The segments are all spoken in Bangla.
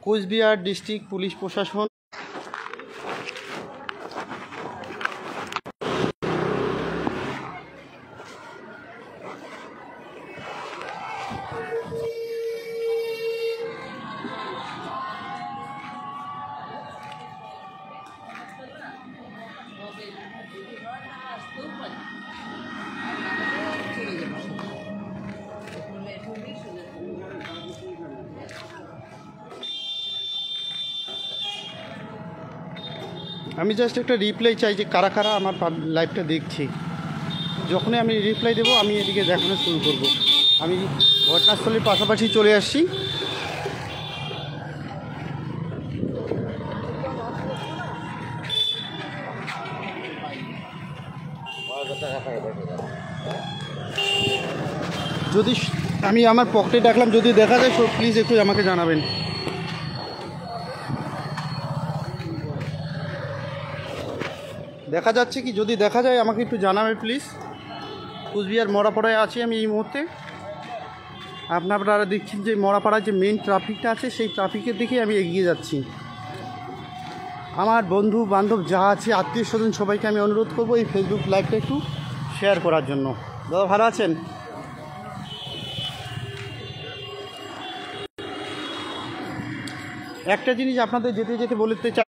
কোচবিহার ডিস্ট্রিক্ট পুলিশ প্রশাসন আমি জাস্ট একটা রিপ্লাই চাই যে কারা কারা আমার লাইভটা দেখছি। যখনই আমি রিপ্লাই দেবো আমি এদিকে দেখানো শুরু করব। আমি ঘটনাস্থলের পাশাপাশি চলে আসছি। যদি আমি আমার পকেটে ডাকলাম, যদি দেখা যায় প্লিজ একটু আমাকে জানাবেন। দেখা যাচ্ছে কি, যদি দেখা যায় আমাকে একটু জানাবেন প্লিজ। কুচবিহার মরাপাড়ায় আছি আমি এই মুহূর্তে। আপনারা দেখছেন যে মরাপাড়ায় যে মেন ট্রাফিকটা আছে সেই ট্রাফিকের দিকে আমি এগিয়ে যাচ্ছি। আমার বন্ধু বান্ধব যা আছে, আত্মীয় স্বজন, সবাইকে আমি অনুরোধ করবো এই ফেসবুক লাইভটা একটু শেয়ার করার জন্য। দাদা ভালো আছেন? একটা জিনিস আপনাদের যেতে যেতে বলতে চাই,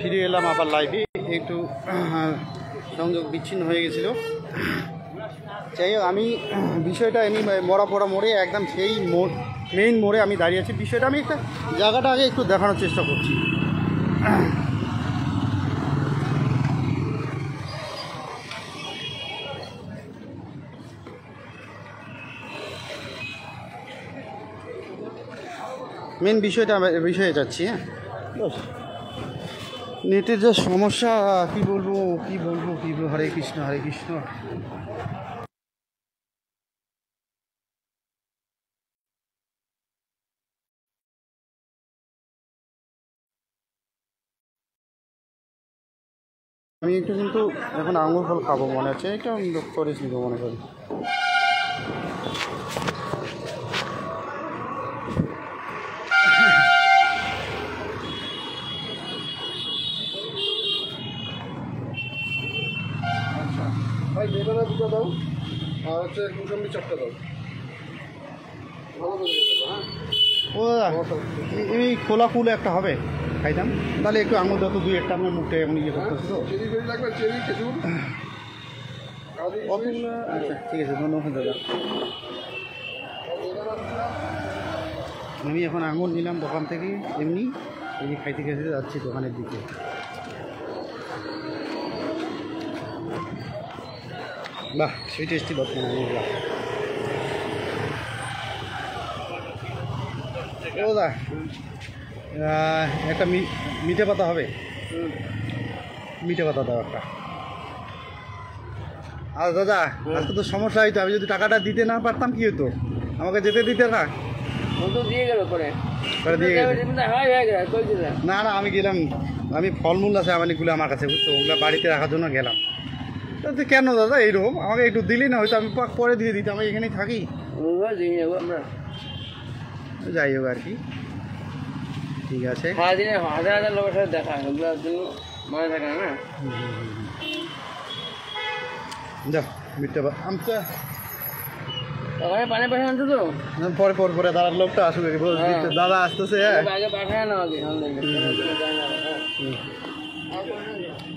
ফিরে এলাম আবার লাইভে। একটু সংযোগ বিচ্ছিন্ন হয়ে গেছিলো। যাই হোক, আমি বিষয়টা আমি মরাপড়া মোড়ে একদম সেই মেইন মোড়ে আমি দাঁড়িয়ে আছি। বিষয়টা আমি একটা জায়গাটা আগে একটু দেখানোর চেষ্টা করছি। মেন বিষয়ে যাচ্ছি। হ্যাঁ, নেটের যে সমস্যা কি বলবো। হরে কৃষ্ণ হরে কৃষ্ণ। আমি একটু কিন্তু এখন আঙুর ফল খাবো মনে হচ্ছে, এটা আমি করিস নিব মনে করি। ভাই বেদানা দুটো দাও, আর হচ্ছে মুসম্বি চারটা দাও। ও দাদা, এই খোলা ফুল একটা হবে খাইতাম, তাহলে একটু আঙুর দাও তো, দুই একটা আমার মুখটা এমন ইয়ে করতেছি তো। আচ্ছা ঠিক আছে, ধন্যবাদ দাদা। আমি এখন আঙুর নিলাম দোকান থেকে, এমনি এই যে খাইতে খাইতে যাচ্ছি দোকানের দিকে। বাহ, সুইট টেস্টি বর্তমান আঙুরগুলা। ও দা, একটা মিঠে পাতা হবে, মিঠে পাতা দাও একটা। আর দাদা, আজকে তো সমস্যা হইতো, আমি যদি টাকাটা দিতে না পারতাম কি হতো, আমাকে যেতে দিতে না। দিয়ে গেল পরে দিয়ে না না, আমি গেলাম, আমি ফলমূল আছে অনেকগুলো আমার কাছে, বুঝছো, ওগুলো বাড়িতে রাখার জন্য গেলাম। তো কেন দাদা এইরকম, আমাকে একটু দিলি না, হয়তো আমি পরে দিয়ে দিতাম, আমি এখানেই থাকি। আমরা যাই হোক আর কি, ঠিক আছে। সারাদিনে হাজার হাজার লোকের সাথে দেখা, ওগুলোর জন্য মনে থাকে না। যা মিথ্যা আমটা ওখানে পানি পাশে আনছো তো, পরে দাদার লোকটা আসবে, দাদা আসতেছে। আগে পাঠায় না আগে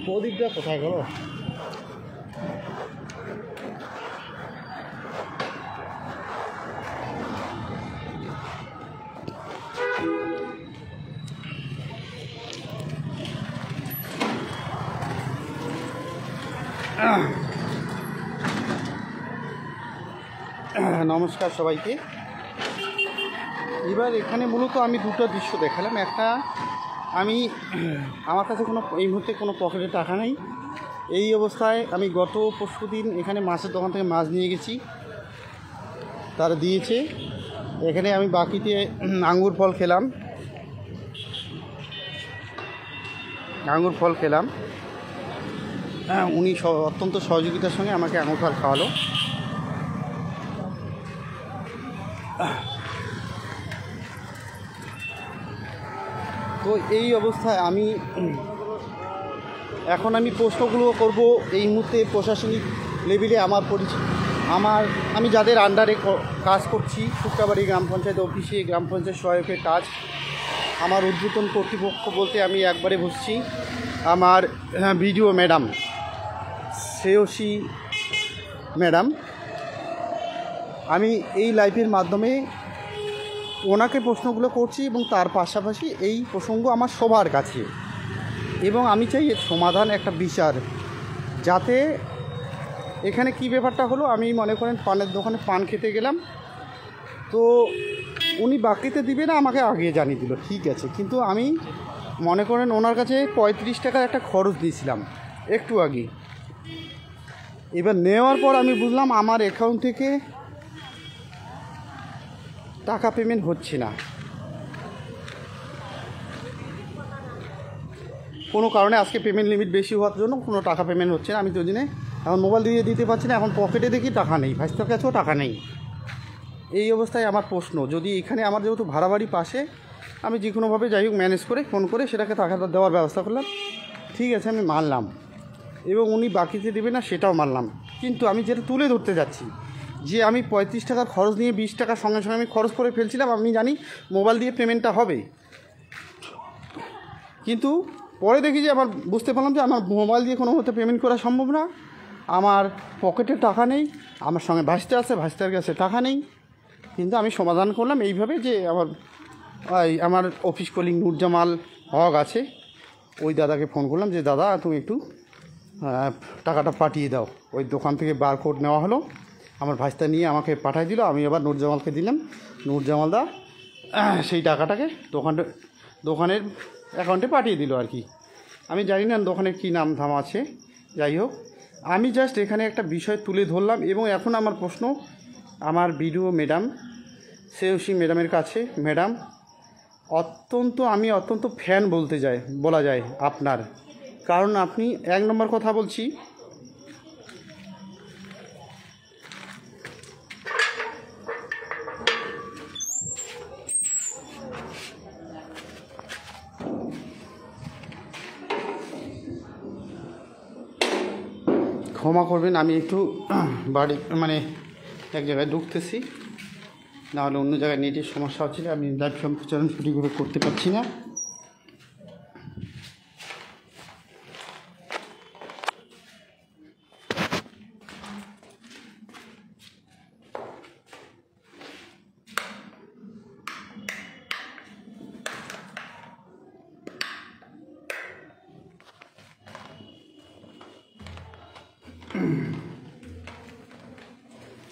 প্রদীপটা কোথায় গেল? নমস্কার সবাইকে। এবার এখানে মূলত আমি দুটো দৃশ্য দেখালাম। একটা, আমার কাছে এই মুহূর্তে কোনো পকেটে টাকা নেই। এই অবস্থায় আমি গত পরশুদিন এখানে মাছের দোকান থেকে মাছ নিয়ে গেছি, তারা দিয়েছে। এখানে আমি বাকিতে আঙ্গুর ফল খেলাম। উনি অত্যন্ত সহযোগিতার সঙ্গে আমাকে আঙুর ফল খাওয়ালো। তো এই অবস্থায় এখন আমি প্রশ্নগুলো করব এই মুহূর্তে প্রশাসনিক লেভেলে। আমি যাদের আন্ডারে কাজ করছি, শুক্রাবাড়ি গ্রাম পঞ্চায়েত অফিসে গ্রাম পঞ্চায়েত সহায়কের কাজ, আমার ঊর্ধ্বতন কর্তৃপক্ষ বলতে আমি একবারে বুঝছি আমার বিডিও ম্যাডাম, শ্রেয়সী ম্যাডাম। আমি এই লাইভের মাধ্যমে ওনাকে প্রশ্নগুলো করছি এবং তার পাশাপাশি এই প্রসঙ্গ আমার সবার কাছে, এবং আমি চাই এর সমাধান, একটা বিচার, যাতে এখানে কি ব্যাপারটা হলো। আমি মনে করেন পানের দোকানে পান খেতে গেলাম, তো উনি বাকিতে দিবে না, আমাকে আগে জানিয়ে দিল, ঠিক আছে। কিন্তু আমি মনে করেন ওনার কাছে 35 টাকার একটা খরচ দিয়েছিলাম একটু আগে। এবার নেওয়ার পর আমি বুঝলাম আমার অ্যাকাউন্ট থেকে টাকা পেমেন্ট হচ্ছে না, কোনো কারণে। আজকে পেমেন্ট লিমিট বেশি হওয়ার জন্য কোনো টাকা পেমেন্ট হচ্ছে না। আমি তো জন্য এখন মোবাইল দিয়ে দিতে পারছি না, এখন পকেটে দেখি টাকা নেই, ভাইস্তার কাছেও টাকা নেই। এই অবস্থায় আমার প্রশ্ন, যদি এখানে আমার যেহেতু ভাড়া বাড়ি পাশে, আমি যে কোনোভাবে যাই হোক ম্যানেজ করে ফোন করে সেটাকে টাকাটা দেওয়ার ব্যবস্থা করলাম, ঠিক আছে, আমি মানলাম। এবং উনি বাকিতে দেবে না সেটাও মানলাম। কিন্তু আমি যেটা তুলে ধরতে যাচ্ছি, যে আমি 35 টাকার খরচ নিয়ে 20 টাকার সঙ্গে সঙ্গে আমি খরচ করে ফেলছিলাম। আমি জানি মোবাইল দিয়ে পেমেন্টটা হবে, কিন্তু পরে দেখি যে আমার বুঝতে পারলাম যে আমার মোবাইল দিয়ে কোনো মতে পেমেন্ট করা সম্ভব না, আমার পকেটে টাকা নেই, আমার সঙ্গে ভাসতে আছে, ভাসতের কাছে টাকা নেই। কিন্তু আমি সমাধান করলাম এইভাবে যে আমার অফিস কলিগ নুরজামাল হক আছে, ওই দাদাকে ফোন করলাম যে দাদা তুমি একটু টাকাটা পাঠিয়ে দাও। ওই দোকান থেকে বারকোড নেওয়া হলো, আমার ভাইস্তা নিয়ে আমাকে পাঠিয়ে দিল, আমি আবার নুরজামালকে দিলাম। নুরজামাল দা সেই টাকাটাকে দোকানের অ্যাকাউন্টে পাঠিয়ে দিল আর কি। আমি জানি না দোকানের কী নাম ধাম আছে, যাই হোক আমি জাস্ট এখানে একটা বিষয় তুলে ধরলাম। এবং এখন আমার প্রশ্ন আমার বিডিও ম্যাডাম শ্রেয়সী ম্যাডামের কাছে, ম্যাডাম আমি অত্যন্ত ফ্যান বলা যায় আপনার, কারণ আপনি এক নম্বর কথা বলছি, ক্ষমা করবেন আমি একটু বাড়ি এক জায়গায় ঢুকতেছি, নাহলে অন্য জায়গায় নেটের সমস্যা হচ্ছিল, আমি লাইভ সম্প্রচারণ সঠিকভাবে করতে পারছি না।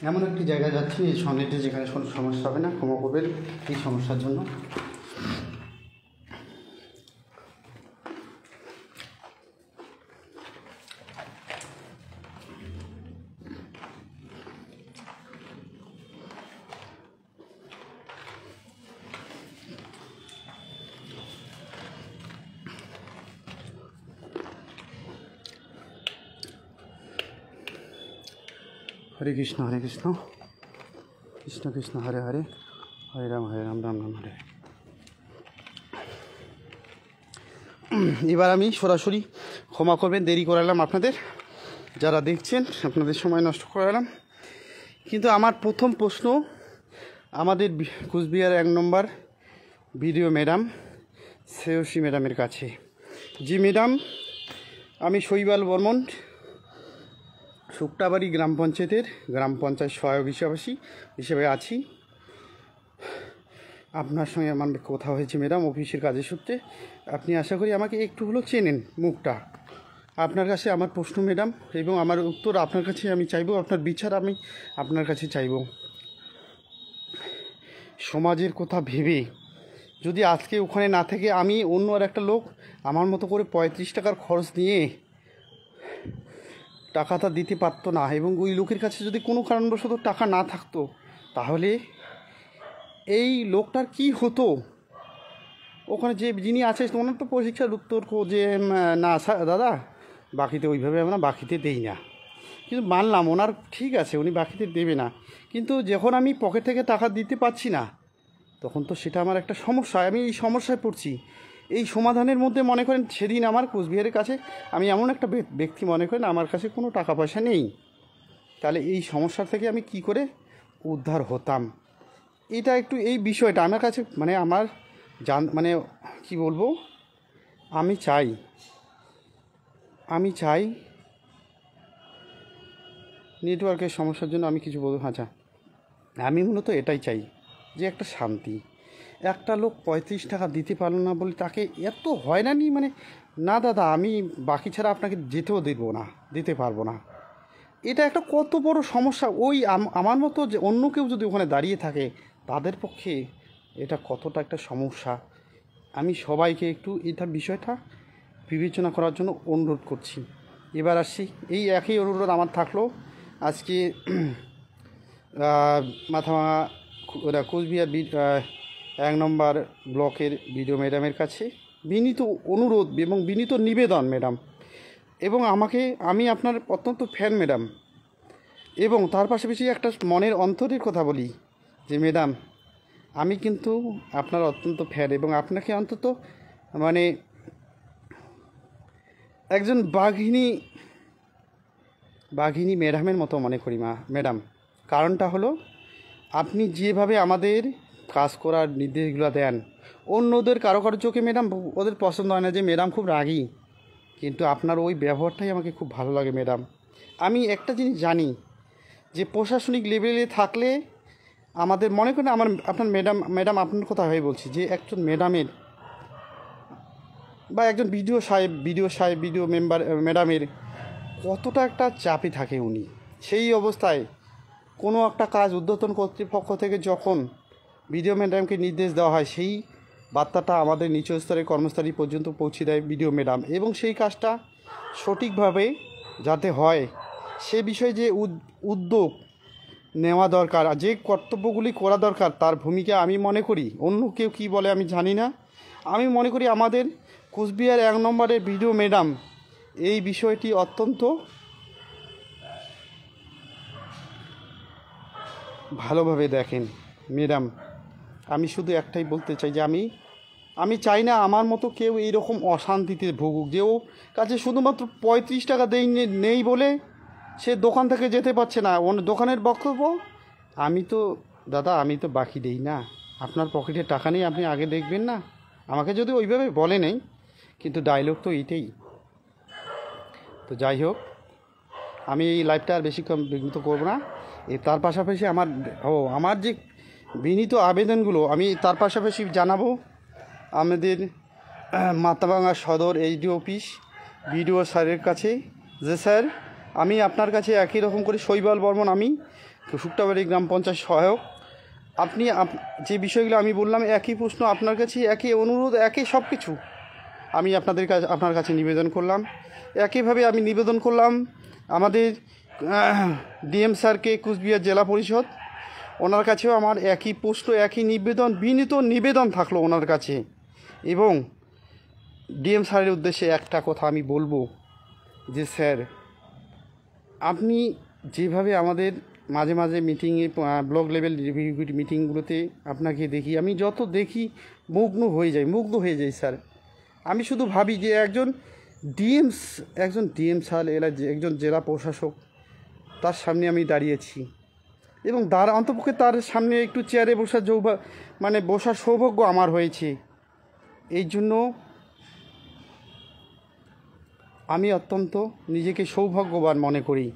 এমন একটি জায়গায় যাচ্ছি এই সনেটে যেখানে কোনো সমস্যা হবে না, ক্ষমা করবেন এই সমস্যার জন্য। হরে কৃষ্ণ কৃষ্ণ কৃষ্ণ হরে হরে, হরে রাম রাম রাম হরে। এবার আমি সরাসরি, ক্ষমা করবেন দেরি করালাম আপনাদের, যারা দেখছেন আপনাদের সময় নষ্ট করালাম। কিন্তু আমার প্রথম প্রশ্ন আমাদের কুচবিহার 1 নম্বর ভিডিও ম্যাডাম শ্রেয়সী ম্যাডামের কাছে। জি ম্যাডাম, আমি শৈবাল বর্মন, শুক্তাবাড়ি গ্রাম পঞ্চায়েত সহায়ক হিসেবে আছি। আপনার সঙ্গে আমার কথা হয়েছে ম্যাডাম অফিসের কাজের সূত্রে। আপনি আশা করি আমাকে একটু হলেও চেনেন মুখটা। আপনার কাছে আমার প্রশ্ন ম্যাডাম, এবং আমার উত্তর আপনার কাছে আমি চাইব, আপনার বিচার আমি আপনার কাছে চাইব। সমাজের কথা ভেবে যদি আজকে ওখানে না থেকে আমি অন্য আর একটা লোক আমার মতো করে 35 টাকার খরচ নিয়ে টাকাটা দিতে পারতো না, এবং ওই লোকের কাছে যদি কোনো কারণবশত টাকা না থাকতো, তাহলে এই লোকটার কি হতো? ওখানে যিনি আছে ওনার তো পরীক্ষার উত্তর যে না দাদা বাকিতে ওইভাবে আমরা বাকিতে দেই না। কিন্তু মানলাম ওনার ঠিক আছে, উনি বাকিতে দেবে না, কিন্তু যখন আমি পকেট থেকে টাকা দিতে পারছি না, তখন তো সেটা আমার একটা সমস্যা, আমি এই সমস্যায় পড়ছি। এই সমাধানের মধ্যে মনে করেন সেদিন আমার কোচবিহারের কাছে আমি এমন একটা ব্যক্তি, মনে করেন আমার কাছে কোনো টাকা পয়সা নেই, তাহলে এই সমস্যা থেকে আমি কি করে উদ্ধার হতাম? এটা একটু এই বিষয়টা আমার কাছে আমার কি বলবো, আমি চাই নেটওয়ার্কের সমস্যার জন্য আমি কিছু বলবো। আচ্ছা, আমি মূলত এটাই চাই যে একটা শান্তি। একটা লোক 35 টাকা দিতে পারলো না বলে তাকে এত হয়রানি, না দাদা আমি বাকি ছাড়া আপনাকে দিতে পারবো না। এটা একটা কত বড় সমস্যা। ওই আমার মতো যে অন্য কেউ যদি ওখানে দাঁড়িয়ে থাকে, তাদের পক্ষে এটা কতটা একটা সমস্যা। আমি সবাইকে একটু এটা বিষয়টা বিবেচনা করার জন্য অনুরোধ করছি। এবার আসছি, এই একই অনুরোধ আমার থাকলো আজকে মাথাভাঙা কোচবিহার 1 নম্বর ব্লকের ভিডিও ম্যাডামের কাছে বিনীত অনুরোধ এবং বিনীত নিবেদন ম্যাডাম, এবং আমি আপনার অত্যন্ত ফ্যান ম্যাডাম, এবং তার পাশাপাশি একটা মনের অন্তরের কথা বলি যে ম্যাডাম আমি কিন্তু আপনার অত্যন্ত ফ্যান, এবং আপনাকে অন্তত একজন বাঘিনী ম্যাডামের মতো মনে করি ম্যাডাম। কারণটা হলো আপনি যেভাবে আমাদের কাজ করার নির্দেশগুলো দেন। অন্যদের কারো চোখে ম্যাডাম ওদের পছন্দ হয় না যে ম্যাডাম খুব রাগী, কিন্তু আপনার ওই ব্যবহারটাই আমাকে খুব ভালো লাগে ম্যাডাম। আমি একটা জিনিস জানি যে প্রশাসনিক লেভেলে থাকলে আমাদের মনে করেন আপনার ম্যাডাম আপনার কথা হয়ে বলছি যে একজন ম্যাডামের বা একজন ভিডিও ম্যাডামের কতটা একটা চাপে থাকে উনি। সেই অবস্থায় কোনো একটা কাজ ঊর্ধ্বতন কর্তৃপক্ষ থেকে যখন ভিডিও ম্যাডামকে নির্দেশ দেওয়া হয়, সেই বার্তাটা আমাদের নিচু স্তরের কর্মস্থলী পর্যন্ত পৌঁছে দেয় ভিডিও ম্যাডাম, এবং সেই কাজটা সঠিকভাবে যাতে হয় সে বিষয়ে যে উদ্যোগ নেওয়া দরকার, যে কর্তব্যগুলি করা দরকার, তার ভূমিকা আমি মনে করি, অন্য কেউ কী বলে আমি জানি না, আমি মনে করি আমাদের কুচবিহার 1 নম্বরের ভিডিও ম্যাডাম এই বিষয়টি অত্যন্ত ভালোভাবে দেখেন। ম্যাডাম, আমি শুধু একটাই বলতে চাই যে আমি চাই না আমার মতো কেউ এইরকম অশান্তিতে ভুগুক, যে ও কাছে শুধুমাত্র 35 টাকা নেই বলে সে দোকান থেকে যেতে পারছে না। দোকানের বক্তব্য, আমি তো বাকি দেই না, আপনার পকেটে টাকা নেই, আপনি আগে দেখবেন না। আমাকে যদি ওইভাবে বলে নেই, কিন্তু ডায়লগ তো এইটাই। তো যাই হোক, আমি এই লাইভটা আর বেশিক্ষণ বিঘ্নিত করবো না। তার পাশাপাশি আমার যে বিনীত আবেদনগুলো আমি তার পাশাপাশি জানাবো আমাদের মাথাভাঙা সদর এইচডি অফিস বিডিও স্যারের কাছে, যে স্যার আমি আপনার কাছে একই রকম করে শৈবাল বর্মন, আমি শুক্তাবাড়ি গ্রাম পঞ্চায়েত সহায়ক, আপনি যে বিষয়গুলো আমি বললাম, একই প্রশ্ন আপনার কাছে, একই অনুরোধ, একই সব কিছু আমি আপনার কাছে নিবেদন করলাম। একইভাবে আমি নিবেদন করলাম আমাদের ডিএম স্যারকে, কুচবিহার জেলা পরিষদ, ওনার কাছেও আমার একই প্রশ্ন, একই বিনীত নিবেদন থাকলো ওনার কাছে। এবং ডিএম স্যারের উদ্দেশ্যে একটা কথা আমি বলবো যে স্যার, আপনি যেভাবে আমাদের মাঝে মাঝে মিটিংয়ে, ব্লক লেভেল মিটিংগুলোতে আপনাকে দেখি, আমি যত দেখি মুগ্ধ হয়ে যাই স্যার। আমি শুধু ভাবি যে একজন ডিএম স্যার একজন জেলা প্রশাসক, তার সামনে আমি দাঁড়িয়েছি, এবং অন্তপক্ষে তার সামনে একটু চেয়ারে বসার সৌভাগ্য আমার হয়েছে। এই জন্য আমি অত্যন্ত নিজেকে সৌভাগ্যবান মনে করি,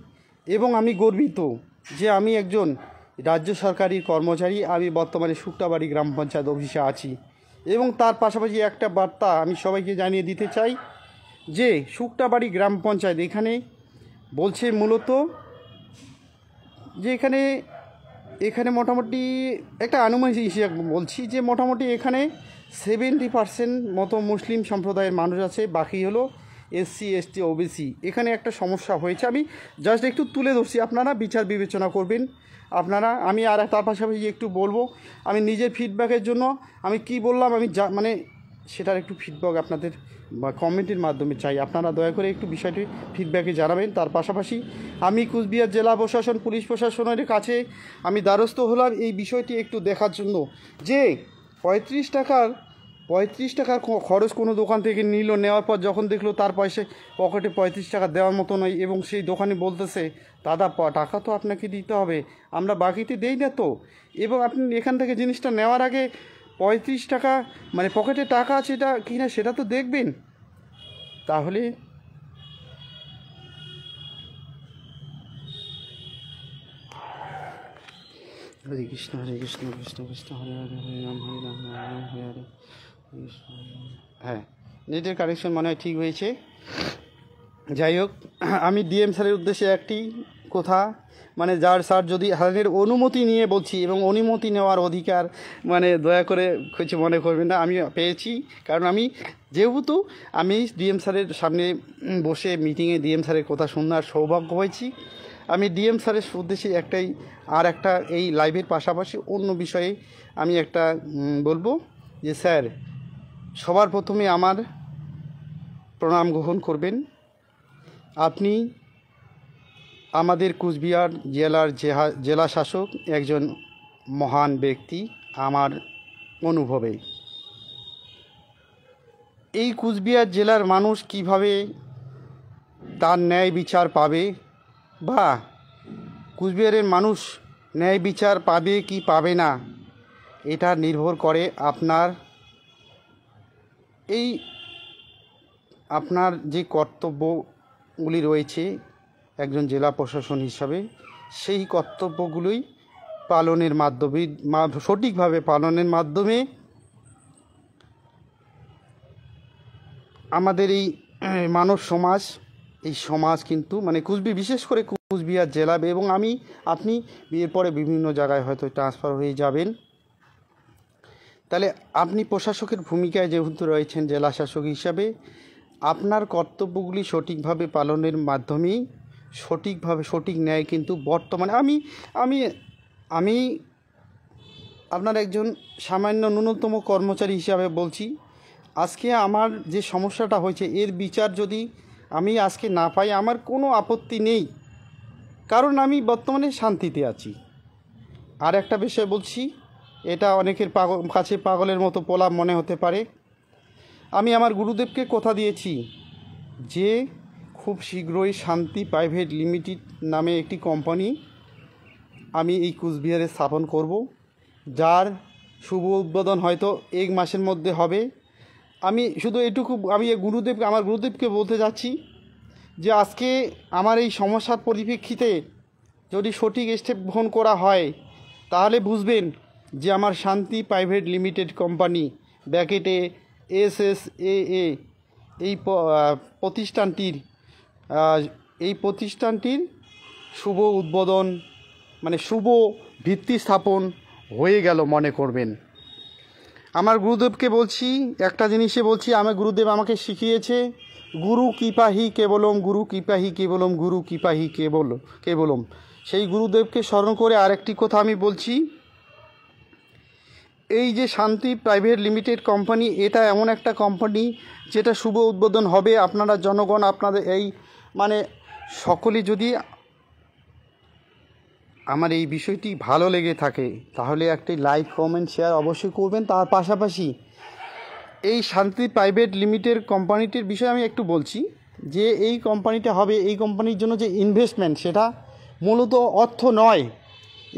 এবং আমি গর্বিত যে আমি একজন রাজ্য সরকারি কর্মচারী। আমি বর্তমানে শুক্তাবাড়ি গ্রাম পঞ্চায়েত অফিসে আছি, এবং তার পাশাপাশি একটা বার্তা আমি সবাইকে জানিয়ে দিতে চাই যে শুক্তাবাড়ি গ্রাম পঞ্চায়েত এখানে বলছে মূলত যে এখানে মোটামুটি একটা আনুমানিক হিসেবে বলছি যে মোটামুটি এখানে 70% মতো মুসলিম সম্প্রদায়ের মানুষ আছে, বাকি হলো SC ST OBC। এখানে একটা সমস্যা হয়েছে, আমি জাস্ট একটু তুলে ধরছি, আপনারা বিচার বিবেচনা করবেন। আমি আর তার পাশাপাশি একটু বলবো, আমি নিজের ফিডব্যাকের জন্য আমি কি বললাম, আমি সেটার একটু ফিডব্যাক আপনাদের কমেন্টের মাধ্যমে চাই। আপনারা দয়া করে একটু বিষয়টি ফিডব্যাকে জানাবেন। তার পাশাপাশি আমি কুচবিহার জেলা প্রশাসন, পুলিশ প্রশাসনের কাছে আমি দ্বারস্থ হলাম এই বিষয়টি একটু দেখার জন্য, যে 35 টাকার খরচ কোনো দোকান থেকে নেওয়ার পর যখন দেখলো তার পকেটে 35 টাকা দেওয়ার মতো নয়, এবং সেই দোকানে বলতেছে দাদা টাকা তো আপনাকে দিতে হবে, আমরা বাকিতে দেই না তো। এবং আপনি এখান থেকে জিনিসটা নেওয়ার আগে 35 টাকা পকেটে টাকা আছে এটা কি না সেটা তো দেখবেন। তাহলে হরে কৃষ্ণ কৃষ্ণ কৃষ্ণ হরে হরে হরে রাম হরে হরে। হ্যাঁ, নেটের কানেকশন মনে হয় ঠিক হয়েছে। যাই হোক, আমি ডিএম স্যারের উদ্দেশ্যে একটি কথা, স্যার যদি হারের অনুমতি নিয়ে বলছি, এবং অনুমতি নেওয়ার অধিকার দয়া করে কিছু মনে করবেন না, আমি পেয়েছি। কারণ যেহেতু আমি ডিএম স্যারের সামনে বসে মিটিংয়ে ডিএম স্যারের কথা শোনার সৌভাগ্য হয়েছি, আমি ডিএম স্যারের উদ্দেশ্যে একটা এই লাইভের পাশাপাশি অন্য বিষয়ে আমি একটা বলবো যে স্যার, সবার প্রথমে আমার প্রণাম গ্রহণ করবেন। আপনি আমাদের কুচবিহার জেলার জেলা শাসক, একজন মহান ব্যক্তি আমার অনুভবে। এই কুচবিহার জেলার মানুষ কিভাবে তার ন্যায় বিচার পাবে, বা কুচবিহারের মানুষ ন্যায় বিচার পাবে কি পাবে না, এটা নির্ভর করে আপনার যে কর্তব্যগুলি রয়েছে একজন জেলা প্রশাসন হিসাবে, সেই কর্তব্যগুলোই পালনের মাধ্যমে সঠিকভাবে পালনের মাধ্যমে আমাদের এই মানব সমাজ, এই সমাজ কিন্তু মানে বিশেষ করে কুচবিহার জেলা, এবং আপনি বিয়ের পরে বিভিন্ন জায়গায় হয়তো ট্রান্সফার হয়ে যাবেন, তাহলে আপনি প্রশাসকের ভূমিকায় যেহেতু রয়েছেন জেলা শাসক হিসাবে, আপনার কর্তব্যগুলি সঠিকভাবে পালনের মাধ্যমেই সঠিক ন্যায় কিন্তু বর্তমানে আমি আপনার একজন সামান্য ন্যূনতম কর্মচারী হিসাবে বলছি, আজকে আমার যে সমস্যাটা হয়েছে এর বিচার যদি আমি আজকে না পাই আমার কোনো আপত্তি নেই, কারণ আমি বর্তমানে শান্তিতে আছি। আর একটা বিষয় বলছি, এটা অনেকের কাছে পাগলের মতো প্রলাপ মনে হতে পারে। আমি আমার গুরুদেবকে কথা দিয়েছি যে খুব শীঘ্রই শান্তি প্রাইভেট লিমিটেড নামে একটি কোম্পানি আমি এই কুচবিহারে স্থাপন করব, যার শুভ উদ্বোধন হয়তো 1 মাসের মধ্যে হবে। আমি শুধু এটুকু আমার গুরুদেবকে বলতে যাচ্ছি যে আজকে আমার এই সমস্যার পরিপ্রেক্ষিতে যদি সঠিক স্টেপ গ্রহণ করা হয় তাহলে বুঝবেন যে আমার শান্তি প্রাইভেট লিমিটেড কোম্পানি ব্র্যাকেটে SSAA এই প্রতিষ্ঠানটির শুভ উদ্বোধন মানে শুভ ভিত্তি স্থাপন হয়ে গেল মনে করবেন। আমার গুরুদেবকে বলছি একটা জিনিসে বলছি, আমার গুরুদেব আমাকে শিখিয়েছে গুরু কৃপাহি কেবলম, গুরু কৃপাহি কেবলম, গুরু কৃপাহি কেবলম। সেই গুরুদেবকে স্মরণ করে আরেকটি কথা আমি বলছি, এই যে শান্তি প্রাইভেট লিমিটেড কোম্পানি, এটা এমন একটা কোম্পানি যেটা শুভ উদ্বোধন হবে। আপনারা জনগণ আপনাদের এই মানে সকলেই যদি আমার এই বিষয়টি ভালো লেগে থাকে তাহলে একটি লাইক কমেন্ট শেয়ার অবশ্যই করবেন। তার পাশাপাশি এই শান্তি প্রাইভেট লিমিটেড কোম্পানিটির বিষয়ে আমি একটু বলছি যে এই কোম্পানিটা হবে, এই কোম্পানির জন্য যে ইনভেস্টমেন্ট সেটা মূলত অর্থ নয়,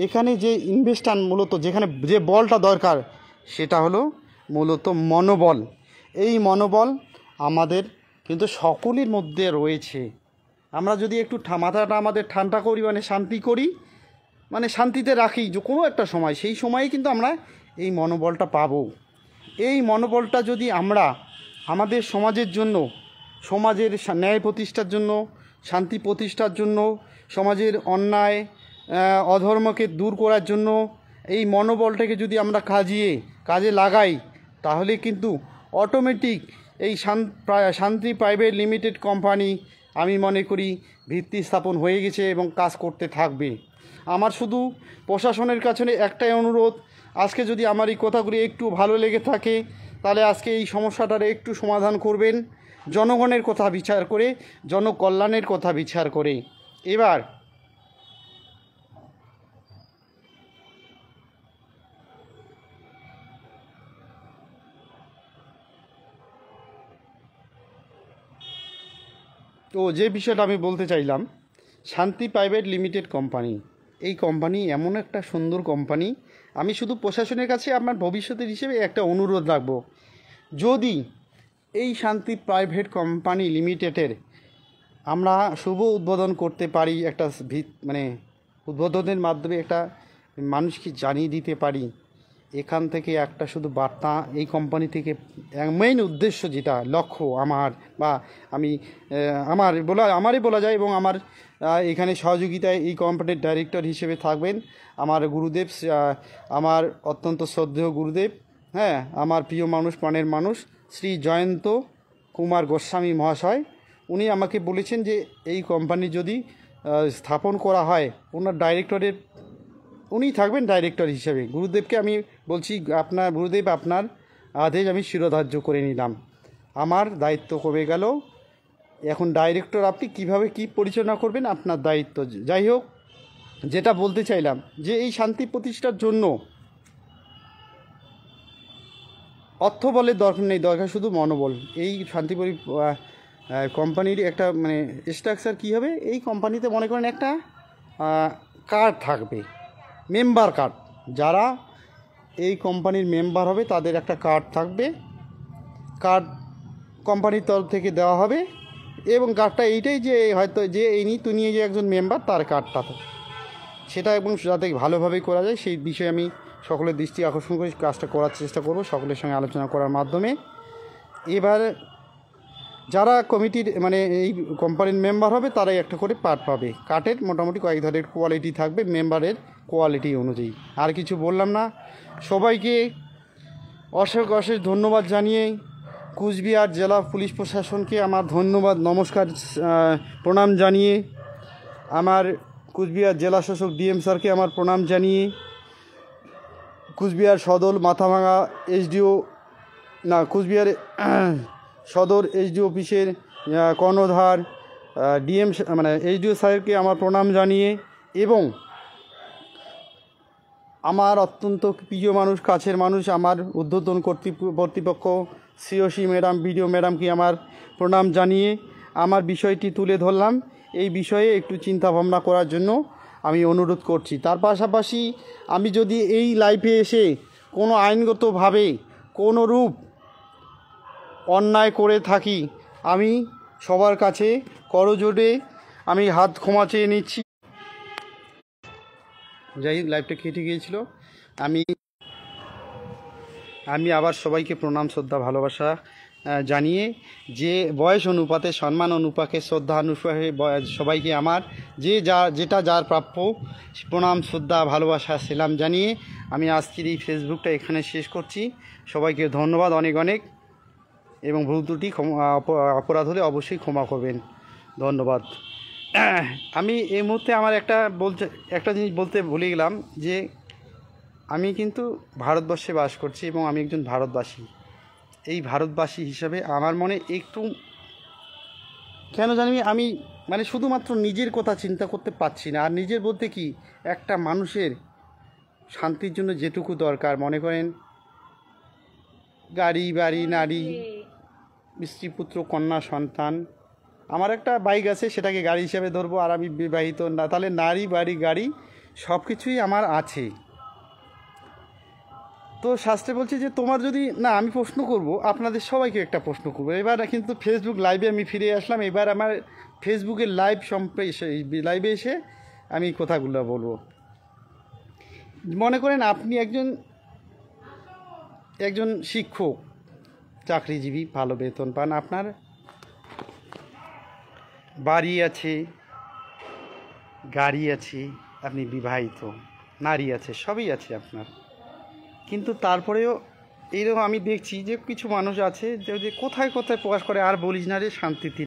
এখানে যে ইনভেস্টমেন্ট মূলত যেখানে যে বলটা দরকার সেটা হলো মূলত মনোবল। এই মনোবল আমাদের কিন্তু সকলের মধ্যে রয়েছে। আমরা যদি একটু মাথাটা আমাদের ঠান্ডা করি, মানে শান্তিতে রাখি যে কোনো একটা সময়, সেই সময়ে কিন্তু আমরা এই মনোবলটা পাবো। এই মনোবলটা যদি আমরা আমাদের সমাজের জন্য, সমাজের ন্যায় প্রতিষ্ঠার জন্য, শান্তি প্রতিষ্ঠার জন্য, সমাজের অন্যায় অধর্মকে দূর করার জন্য এই মনোবলটাকে যদি আমরা কাজে লাগাই তাহলে কিন্তু অটোমেটিক এই শান্তি প্রাইভেট লিমিটেড কোম্পানি আমি মনে করি ভিত্তি স্থাপন হয়ে গেছে এবং কাজ করতে থাকবে। আমার শুধু প্রশাসনের কাছে একটাই অনুরোধ, আজকে যদি আমার এই কথাগুলি একটু ভালো লেগে থাকে তাহলে আজকে এই সমস্যাটার একটু সমাধান করবেন জনগণের কথা বিচার করে, জনকল্যাণের কথা বিচার করে। এবার যে বিষয়টা আমি বলতে চাইলাম, শান্তি প্রাইভেট লিমিটেড কোম্পানি, এই কোম্পানি এমন একটা সুন্দর কোম্পানি, আমি শুধু প্রশাসনের কাছে আমার ভবিষ্যতের হিসেবে একটা অনুরোধ রাখবো, যদি এই শান্তি প্রাইভেট কোম্পানি লিমিটেডের আমরা শুভ উদ্বোধন করতে পারি, একটা মানে উদ্বোধনের মাধ্যমে একটা মানুষকে জানিয়ে দিতে পারি, এখান থেকে একটা শুধু বার্তা এই কোম্পানি থেকে মেইন উদ্দেশ্য যেটা লক্ষ্য আমারই বলা যায়, এবং আমার এখানে সহযোগিতায় এই কোম্পানির ডাইরেক্টর হিসেবে থাকবেন আমার গুরুদেব, আমার অত্যন্ত শ্রদ্ধেয় গুরুদেব, হ্যাঁ, আমার প্রিয় মানুষ, প্রাণের মানুষ শ্রী জয়ন্ত কুমার গোস্বামী মহাশয়। উনি আমাকে বলেছেন যে এই কোম্পানি যদি স্থাপন করা হয়, ওনার উনি থাকবেন ডাইরেক্টর হিসেবে। গুরুদেবকে আমি বলছি, গুরুদেব আপনার আদেশ আমি শিরোধার্য করে নিলাম, আমার দায়িত্ব কমে গেল, এখন ডাইরেক্টর আপনি কিভাবে কি পরিচালনা করবেন আপনার দায়িত্ব। যাই হোক, যেটা বলতে চাইলাম যে এই শান্তি প্রতিষ্ঠার জন্য অর্থ বলের দরকার নেই, দরকার শুধু মনোবল। এই শান্তি কোম্পানির একটা মানে স্ট্রাকচার কী হবে, এই কোম্পানিতে মনে করেন একটা কার্ড থাকবে, মেম্বার কার্ড, যারা এই কোম্পানির মেম্বার হবে তাদের একটা কার্ড থাকবে, কার্ড কোম্পানির তরফ থেকে দেওয়া হবে, এবং কার্ডটা এইটাই যে হয়তো যে তুমি যে একজন মেম্বার তার কার্ডটা সেটা, এবং যাতে ভালোভাবে করা যায় সেই বিষয়ে আমি সকলের দৃষ্টি আকর্ষণ করে কাজটা করার চেষ্টা করব সকলের সঙ্গে আলোচনা করার মাধ্যমে। এবার যারা কমিটির মানে এই কোম্পানির মেম্বার হবে তারাই একটা করে পার্ট পাবে। কার্ডের মোটামুটি কয়েক ধরনের কোয়ালিটি থাকবে মেম্বারের কোয়ালিটি অনুযায়ী। আর কিছু বললাম না, সবাইকে অশেষ অশেষ ধন্যবাদ জানিয়ে কুচবিহার জেলা পুলিশ প্রশাসনকে আমার ধন্যবাদ, নমস্কার, প্রণাম জানিয়ে, আমার কুচবিহার জেলা শাসক ডিএম স্যারকে আমার প্রণাম জানিয়ে, কুচবিহার সদর মাথাভাঙা কুচবিহার সদর এসডিও অফিসের কর্ণধার ডিএম মানে এসডিও স্যারকে আমার প্রণাম জানিয়ে, এবং আমার অত্যন্ত প্রিয় মানুষ, কাছের মানুষ, আমার ঊর্ধ্বতন কর্তৃপক্ষ সিওসি ম্যাডাম, বিডিও ম্যাডামকে আমার প্রণাম জানিয়ে আমার বিষয়টি তুলে ধরলাম। এই বিষয়ে একটু চিন্তা ভাবনা করার জন্য আমি অনুরোধ করছি। তার পাশাপাশি আমি যদি এই লাইফে এসে কোনো আইনগতভাবে কোনো রূপ অন্যায় করে থাকি, আমি সবার কাছে করজোড়ে আমি হাত ক্ষমা চেয়ে নিচ্ছি। যাই হোক, লাইভটা কেটে গিয়েছিল। আমি আবার সবাইকে প্রণাম, শ্রদ্ধা, ভালোবাসা জানিয়ে, যে বয়স অনুপাতে, সম্মান অনুপাতে, শ্রদ্ধা অনুপাতে সবাইকে আমার যেটা যার প্রাপ্য প্রণাম, শ্রদ্ধা, ভালোবাসা, সেলাম জানিয়ে আমি আজকের এই ফেসবুকটা এখানে শেষ করছি। সবাইকে ধন্যবাদ অনেক অনেক, এবং ভুল ত্রুটি অপরাধ হলে অবশ্যই ক্ষমা করবেন। ধন্যবাদ। আমি এই মুহূর্তে আমার একটা জিনিস বলতে ভুলে গেলাম, যে আমি কিন্তু ভারতবর্ষে বাস করছি এবং আমি একজন ভারতবাসী। এই ভারতবাসী হিসাবে আমার মনে একটু কেন জানি আমি মানে শুধুমাত্র নিজের কথা চিন্তা করতে পারছি না। আর নিজের বলতে কি, একটা মানুষের শান্তির জন্য যেটুকু দরকার, মনে করেন গাড়ি বাড়ি, নারী, স্ত্রী, পুত্র, কন্যা, সন্তান। আমার একটা বাইক আছে, সেটাকে গাড়ি হিসেবে ধরবো, আর আমি বিবাহিত না, তাহলে নারী, বাড়ি, গাড়ি সব কিছুই আমার আছে। তো শাস্ত্রে বলছে যে তোমার যদি না, আমি প্রশ্ন করব আপনাদের সবাইকে, একটা প্রশ্ন করব এবার। কিন্তু ফেসবুক লাইভে আমি ফিরে আসলাম। এবার আমার ফেসবুকের লাইভে এসে আমি কথাগুলো বলবো। মনে করেন আপনি একজন শিক্ষক, চাকরিজীবী, ভালো বেতন পান, আপনার বাড়ি আছে, গাড়ি আছে, আপনি বিবাহিত, নারী আছে, সবই আছে আপনার। কিন্তু তারপরেও এইরকম আমি দেখছি যে কিছু মানুষ আছে যে কোথায় কোথায় প্রকাশ করে, আর বলিস না রে শান্তিতে।